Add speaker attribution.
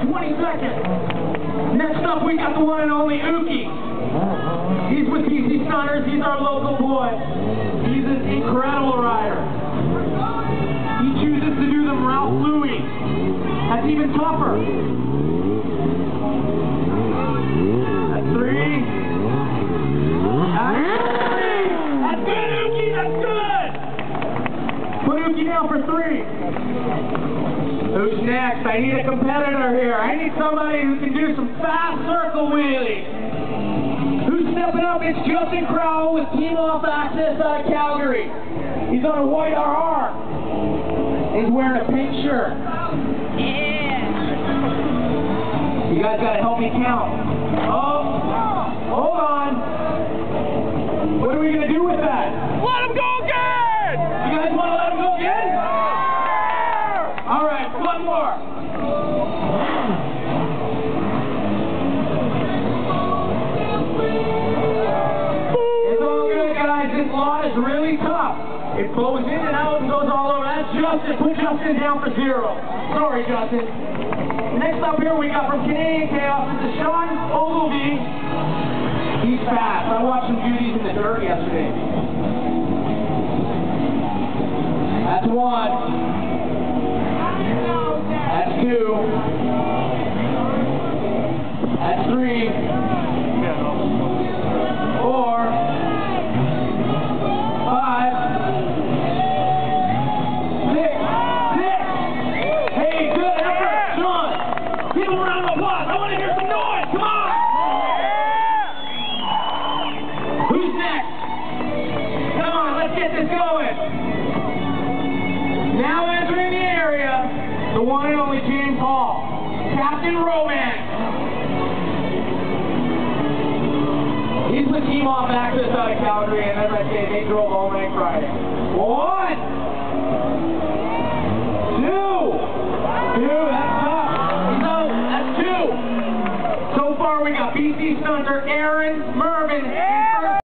Speaker 1: in 20 seconds. Next up, we got the one and only Uki. He's with PC Stunners. He's our local boy. He's an incredible rider. He chooses to do them Ralph Louis. That's even tougher. That's 3. That's good, Uki. That's good. Put Uki down for 3. Who's next? I need a competitor here. I need somebody who can do some fast circle wheelies. Who's stepping up? It's Justin Crowell with Team Off Access out of Calgary. He's on a white RR. He's wearing a pink shirt. Yeah. You guys gotta help me count. Oh, hold on. What are we gonna do with that?
Speaker 2: Let him go again!
Speaker 1: You guys wanna let him go again? All right, one more. It's all good, guys. This lot is really tough. It blows in and out and goes all over. That's Justin. Put Justin down for 0. Sorry, Justin. Next up here, we got from Canadian Chaos. This is Sean Ogilvie. He's fast. I watched some duties in the dirt yesterday. That's 1. That's 2. That's 3. 4. 5. 6. Hey, good effort, Sean. Give him a round of applause. I want to hear some noise. Come on. Who's next? Come on, let's get this going. Now entering the area, the one and only James Hall, Captain Romance. He's with Team Off Access out of Calgary, and as I say, they drove all night Friday. Whoa!